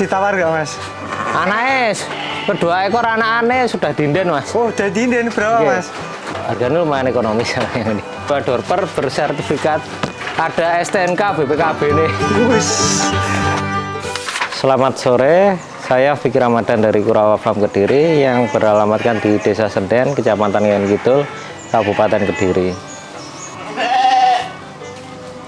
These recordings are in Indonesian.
ditawar nggak mas? Anaknya kedua ekor anak-anaknya sudah dinden mas. Oh udah dinden berapa mas? Harganya lumayan ekonomis yang ini. Dua dorper bersertifikat, ada STNK BPKB nih. Selamat sore, saya Fikri Ramadan dari Kurawa Farm Kediri yang beralamatkan di Desa Senden, Kecamatan Ngawen Kidul, Kabupaten Kediri.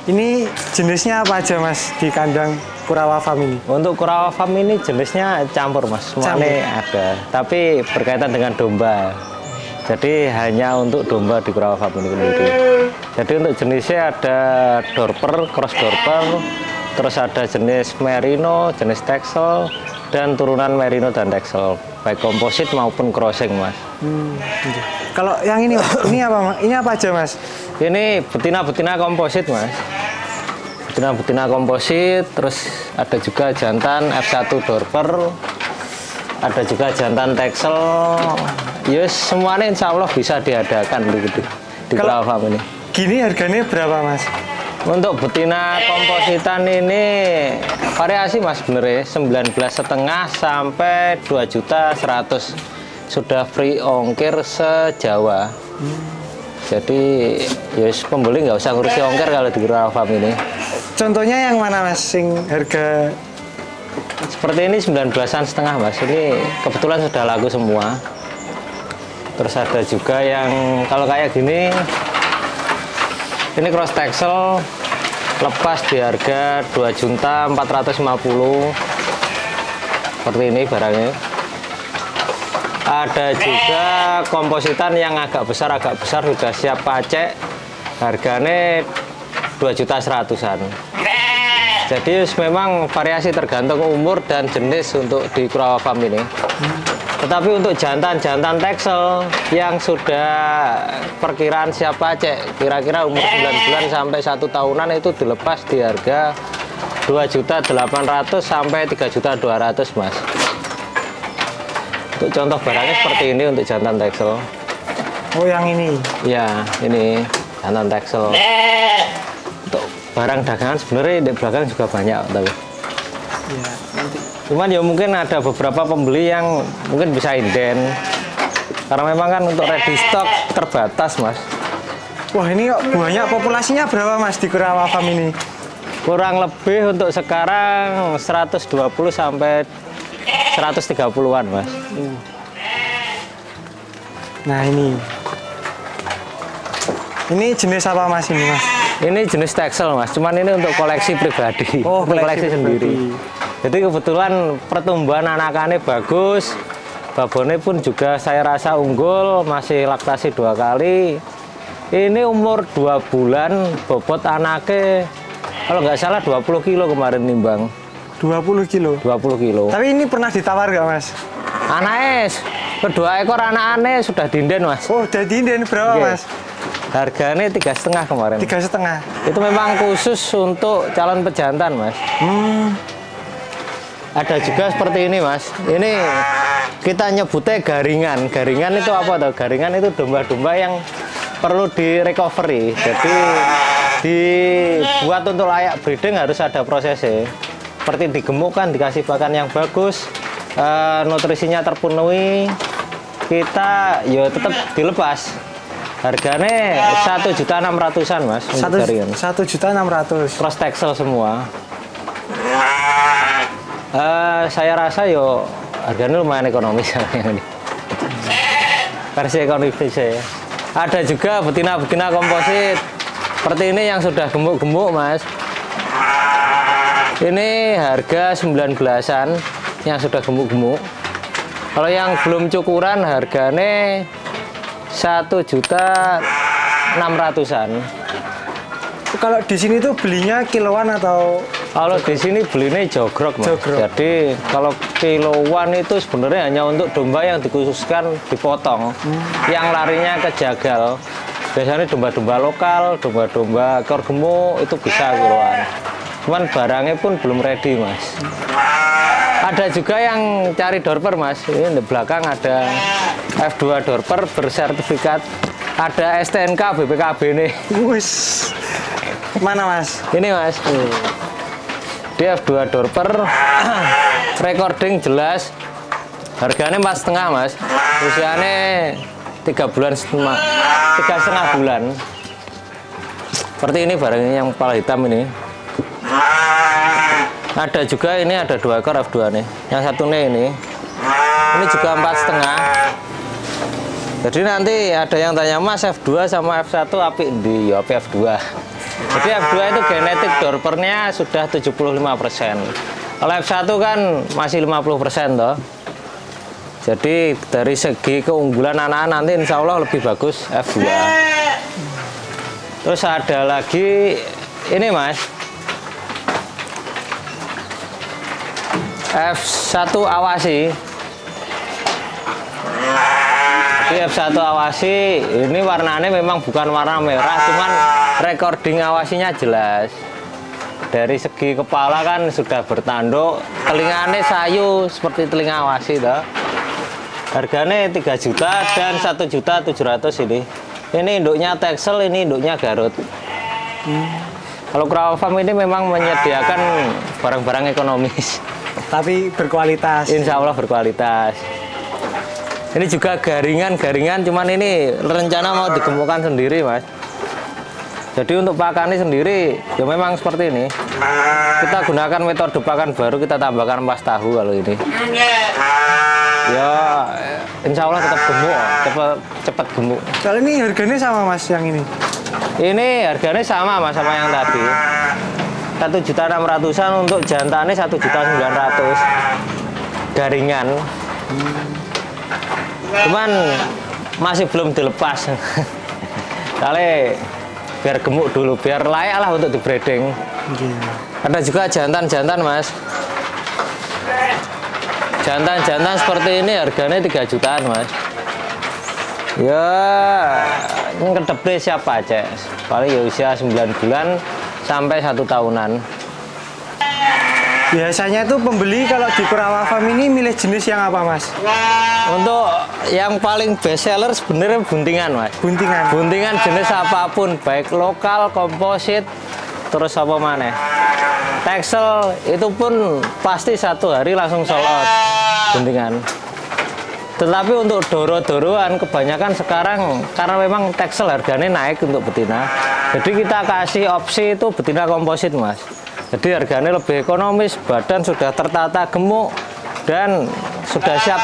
Ini jenisnya apa aja mas di kandang Kurawa Farm ini? Untuk Kurawa Farm ini jenisnya campur mas, semuanya ada. Tapi berkaitan dengan domba. Jadi hanya untuk domba di Kurawa Farm ini sendiri. Jadi untuk jenisnya ada dorper, cross dorper, terus ada jenis merino, jenis texel, dan turunan merino dan texel, baik komposit maupun crossing mas. Kalau yang ini mas, ini apa mas? Ini apa aja mas? Ini betina-betina komposit mas. Betina-betina komposit, terus ada juga jantan F1 dorper, ada juga jantan texel. Yes, semuanya insya Allah bisa diadakan di Kurawa Farm ini. Gini harganya berapa mas? Untuk betina kompositan ini variasi mas sebenarnya, 19,5 sampai 2.100.000 sudah free ongkir se-Jawa. Jadi yes, pembeli nggak usah ngurusi ongkir kalau di Kurawa Farm ini. Contohnya yang mana mas? Sing harga seperti ini 19,5 mas. Ini kebetulan sudah laku semua. Terus ada juga yang kalau kayak gini, ini cross texel lepas di harga 2.450.000. Seperti ini barangnya. Ada juga kompositan yang agak besar sudah siap pacek, harganya 2.100.000-an. Jadi memang variasi tergantung umur dan jenis untuk di Kurawa Farm ini. Tetapi untuk jantan texel yang sudah perkiraan siap pacek, kira-kira umur 9 bulan sampai 1 tahunan itu dilepas di harga 2.800.000 sampai 3.200.000 mas. Untuk contoh barangnya seperti ini untuk jantan texel. Oh yang ini? Ya, ini jantan texel. Untuk barang dagangan sebenarnya di belakang juga banyak tapi. Ya, nanti. Cuman ya mungkin ada beberapa pembeli yang mungkin bisa inden. Karena memang kan untuk ready stock terbatas mas. Wah ini banyak, populasinya berapa mas di Kurawa Farm ini? Kurang lebih untuk sekarang 120 sampai 130-an mas. Nah ini jenis apa mas ini mas? Ini jenis texel mas, cuman ini untuk koleksi pribadi. Oh, untuk koleksi sendiri. Jadi kebetulan pertumbuhan anakannya bagus, babonnya pun juga saya rasa unggul, masih laktasi 2 kali. Ini umur 2 bulan, bobot anaknya kalau nggak salah 20 kilo kemarin nimbang. 20 kilo? 20 kilo. Tapi ini pernah ditawar nggak mas? Anaknya, kedua ekor anak-anaknya sudah dinden mas. Oh udah dinden berapa mas? Harganya 3,5 kemarin. 3,5. Itu memang khusus untuk calon pejantan mas. Ada juga seperti ini mas. Ini kita nyebutnya garingan. Garingan itu apa tuh? Garingan itu domba-domba yang perlu di recovery. Jadi dibuat untuk layak breeding harus ada prosesnya. Seperti digemukkan, dikasih pakan yang bagus, nutrisinya terpenuhi, kita ya tetap dilepas. Harganya 1.600.000-an mas. 1.600.000. Cross texel semua. Saya rasa yo harganya lumayan ekonomis yang ini. Versi ekonomis ya. Ada juga betina-betina komposit seperti ini yang sudah gemuk-gemuk mas. Ini harga 19-an yang sudah gemuk-gemuk. Kalau yang belum cukuran harganya 1.600.000-an. Kalau di sini tuh belinya kiloan atau? Kalau di sini belinya jogrok, mas. Jadi kalau kiloan itu sebenarnya hanya untuk domba yang dikhususkan dipotong, yang larinya ke jagal. Biasanya domba-domba lokal, domba-domba ekor gemuk itu bisa kiloan. Cuman barangnya pun belum ready, mas. Ada juga yang cari dorper, mas. Ini di belakang ada F2 dorper bersertifikat, ada STNK BPKB nih. Wis. Mana mas? Ini mas. Dia F2 dorper recording jelas. Harganya 4,5 mas. Usianya 3,5 bulan. Seperti ini barangnya yang kepala hitam ini. Ada juga ini ada 2 ekor F2 nih. Yang satunya ini juga 4,5. Jadi nanti ada yang tanya mas F2 sama F1 api di ya F2. Jadi F2 itu genetik dorpernya sudah 75%. Kalau F1 kan masih 50% toh. Jadi dari segi keunggulan anak nanti insya Allah lebih bagus F2. Terus ada lagi ini mas, F1 awasi. Jadi F1 awasi ini warnanya memang bukan warna merah, cuman recording awasinya jelas. Dari segi kepala kan sudah bertanduk, telinganya sayu seperti telinga awasi toh. Harganya 3 juta dan 1.700.000 ini. Ini induknya Texel, ini induknya Garut. Kalau Kurawa Farm ini memang menyediakan barang-barang ekonomis. Tapi berkualitas. Insya Allah berkualitas. Ini juga garingan, cuman ini rencana mau digemukkan sendiri mas. Jadi untuk pakannya sendiri, ya memang seperti ini. Kita gunakan metode pakan baru, kita tambahkan ampas tahu kalau ini. Ya, insya Allah tetap gemuk, cepat gemuk. Kalau ini harganya sama mas yang ini? Ini harganya sama mas sama yang tadi. 1.600.000-an untuk jantannya 1.900.000. Garingan. Cuman masih belum dilepas. Kali biar gemuk dulu, biar layak lah untuk di breeding. Ada juga jantan-jantan mas. Jantan-jantan seperti ini harganya 3 jutaan mas. Ya ini kedepre siapa aja, paling ya usia 9 bulan sampai 1 tahunan. Biasanya tuh pembeli kalau di Kurawa Farm ini milih jenis yang apa mas? Untuk yang paling best seller sebenarnya buntingan mas. Buntingan jenis apapun, baik lokal, komposit, terus apa mana. Texel itu pun pasti 1 hari langsung sold out buntingan. Tetapi untuk doro-doroan kebanyakan sekarang karena memang Texel harganya naik untuk betina. Jadi kita kasih opsi itu betina komposit mas. Jadi harganya lebih ekonomis, badan sudah tertata gemuk dan sudah siap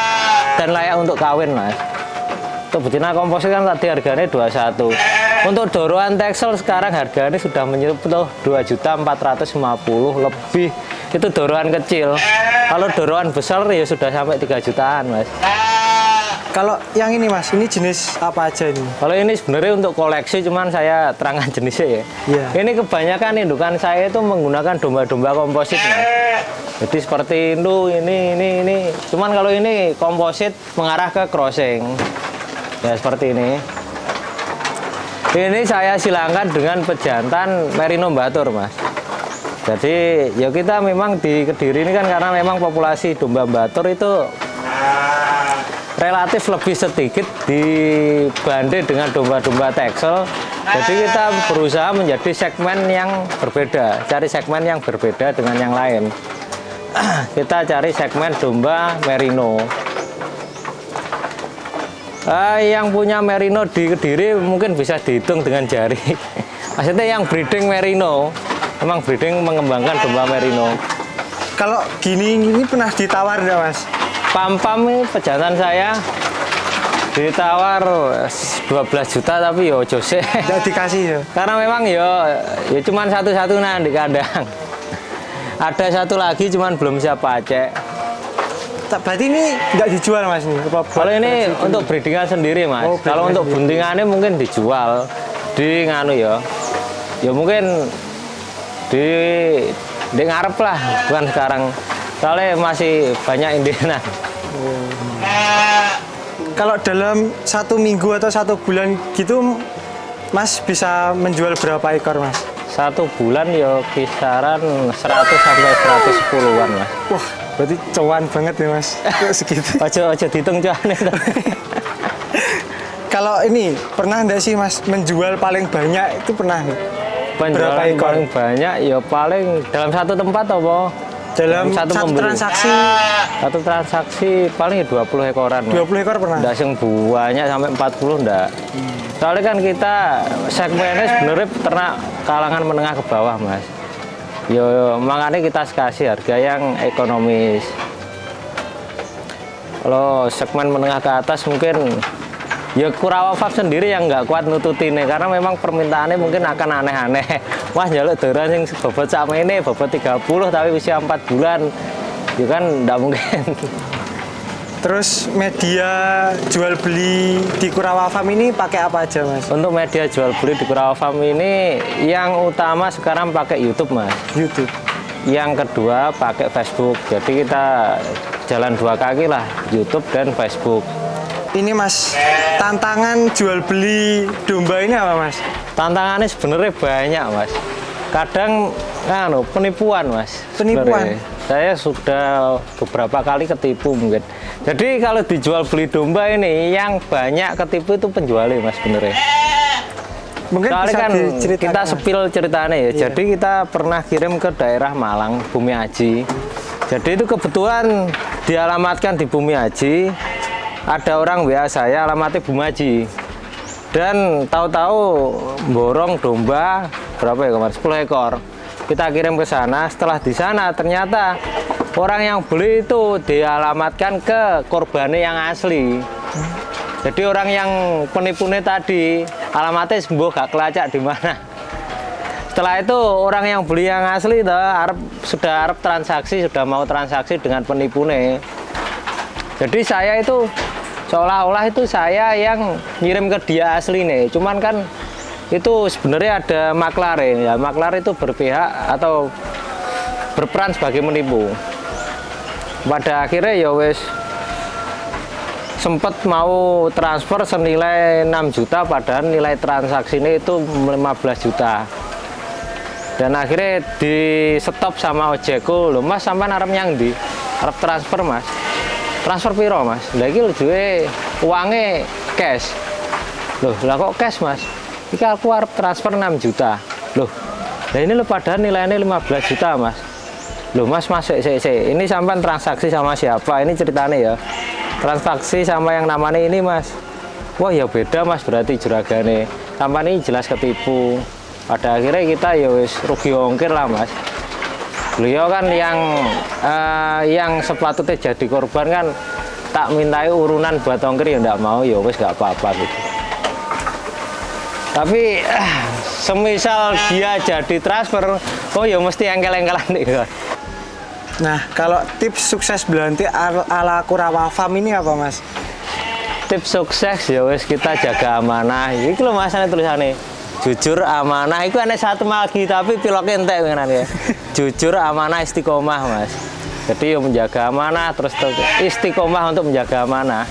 dan layak untuk kawin mas. Untuk betina komposit kan tadi harganya 21. Untuk doroan Texel sekarang harganya sudah menyentuh 2.450.000 lebih. Itu doroan kecil. Kalau doroan besar ya sudah sampai 3 jutaan mas. Kalau yang ini mas, ini jenis apa aja ini? Kalau ini sebenarnya untuk koleksi, cuman saya terangkan jenisnya ya. Yeah. Ini kebanyakan indukan saya itu menggunakan domba-domba komposit mas. Jadi seperti ini. Cuman kalau ini komposit mengarah ke crossing. Ya seperti ini. Ini saya silangkan dengan pejantan Merino Batur mas. Jadi ya kita memang di Kediri ini kan karena memang populasi domba Batur itu relatif lebih sedikit dibanding dengan domba-domba Texel. Jadi kita berusaha menjadi segmen yang berbeda, cari segmen yang berbeda dengan yang lain. Kita cari segmen domba Merino. Yang punya Merino di Kediri mungkin bisa dihitung dengan jari. Maksudnya yang breeding Merino, memang breeding mengembangkan domba Merino. Kalau gini ini pernah ditawar nggak mas? Pam-pam ini pejantan saya ditawar 12 juta tapi yo jose. Nggak dikasih ya? Karena memang yo cuman satu-satunya di kandang. Ada satu lagi cuman belum siap pacek. Berarti ini nggak dijual mas nih? Kalau ini untuk breedingan sendiri mas. Oh, kalau untuk buntingannya mungkin dijual di nganu ya mungkin di ngarep lah, bukan sekarang. Soalnya masih banyak indienan. Kalau dalam 1 minggu atau 1 bulan gitu, mas bisa menjual berapa ekor mas? 1 bulan ya kisaran 100 sampai 110-an mas. Wah, berarti cuan banget ya mas. Segitu. Ojo dihitung cuan itu. Kalau ini pernah nggak sih mas menjual paling banyak itu pernah? Penjualan paling banyak ya paling dalam satu tempat apa? Dalam satu transaksi? Satu transaksi paling 20 ekoran. 20 ekor pernah? Nggak sing banyak sampai 40 enggak. Soalnya kan kita segmennya sebenarnya ternak kalangan menengah ke bawah, Mas. Yo, makanya kita kasih harga yang ekonomis. Kalau segmen menengah ke atas mungkin ya Kurawa Farm sendiri yang nggak kuat nututinnya karena memang permintaannya mungkin akan aneh-aneh. Wah, jaluk doran yang bobot sama ini bobot 30 tapi usia 4 bulan. Ya kan nggak mungkin. Terus media jual beli di Kurawa Farm ini pakai apa aja, Mas? Untuk media jual beli di Kurawa Farm ini yang utama sekarang pakai YouTube, Mas. YouTube. Yang kedua pakai Facebook. Jadi kita jalan dua kaki lah, YouTube dan Facebook. Ini, Mas, tantangan jual beli domba ini apa, Mas? Tantangannya sebenarnya banyak, Mas. Kadang penipuan, Mas. Penipuan? Sebenarnya. Saya sudah beberapa kali ketipu mungkin. Jadi kalau dijual beli domba ini yang banyak ketipu itu penjualnya, Mas, sebenarnya. Mungkin soalnya bisa kan kita sepil ceritanya ya. Iya. Jadi kita pernah kirim ke daerah Malang, Bumi Aji. Jadi itu kebetulan dialamatkan di Bumi Aji. Ada orang WA saya alamatnya Bumi Aji. Dan tahu-tahu borong domba berapa ya kemarin? 10 ekor. Kita kirim ke sana. Setelah di sana ternyata orang yang beli itu dialamatkan ke korbannya yang asli. Jadi orang yang penipunya tadi alamatnya sembuh gak kelacak di mana. Setelah itu orang yang beli yang asli sudah transaksi, sudah mau transaksi dengan penipunya. Jadi saya itu seolah-olah itu saya yang ngirim ke dia asli nih. Cuman kan itu sebenarnya ada maklar ya. Maklar itu berpihak atau berperan sebagai menipu. Pada akhirnya ya wes sempat mau transfer senilai 6 juta padahal nilai transaksi ini itu 15 juta. Dan akhirnya di stop sama ojekku, loh Mas sampai arep nyang ndi? Arep transfer, Mas. Transfer piro, Mas? Lah iki duwe uangnya cash. Loh, lah kok cash, Mas? Iki aku arep transfer 6 juta. Loh. Lah ini lo padahal nilainya 15 juta, Mas. Loh, Mas, ini sampai transaksi sama siapa? Ini ceritanya ya. Transaksi sama yang namanya ini, Mas. Wah, ya beda, Mas, berarti juragane. Sampai ini jelas ketipu. Pada akhirnya kita ya wis rugi ongkir lah, Mas. Beliau kan yang sepatutnya jadi korban kan tak mintai urunan buat ongkir ya enggak mau, ya wis gak apa-apa gitu. Tapi semisal dia jadi transfer, oh ya mesti engkel-engkelan nih. Nah, kalau tips sukses belantik ala Kurawa Farm ini apa, Mas? Tips sukses ya wis kita jaga amanah. Iki lho Mas tulisannya. Jujur, amanah, itu ada satu lagi, tapi piloknya entek ya. Jujur, amanah, istiqomah, Mas. Jadi ya menjaga amanah, terus istiqomah untuk menjaga amanah.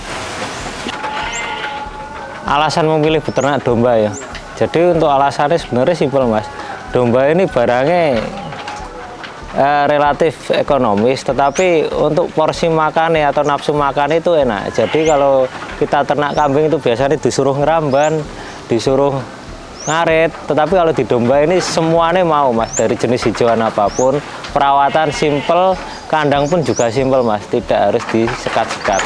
Alasan memilih beternak domba ya. Jadi untuk alasannya sebenarnya simpel, Mas. Domba ini barangnya relatif ekonomis, tetapi untuk porsi makannya atau nafsu makan itu enak. Jadi kalau kita ternak kambing itu biasanya disuruh ngeramban, disuruh ngaret, tetapi kalau di domba ini semuanya mau, Mas, dari jenis hijauan apapun, perawatan simple, kandang pun juga simple, Mas, tidak harus disekat-sekat.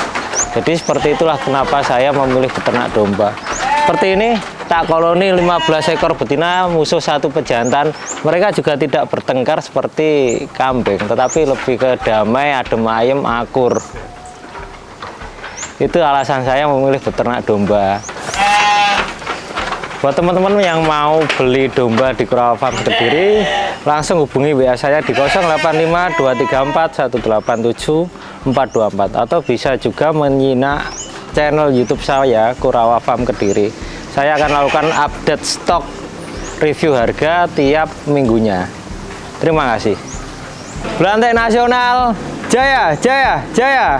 Jadi seperti itulah kenapa saya memilih beternak domba. Seperti ini, tak koloni 15 ekor betina, musuh satu pejantan. Mereka juga tidak bertengkar seperti kambing, tetapi lebih ke damai, adem ayem, akur. Itu alasan saya memilih beternak domba. Buat teman-teman yang mau beli domba di Kurawa Farm Kediri, langsung hubungi WA saya di 085 234 187 424 atau bisa juga menyimak channel YouTube saya Kurawa Farm Kediri. Saya akan lakukan update stok review harga tiap minggunya. Terima kasih. Belantai nasional, jaya, jaya, jaya.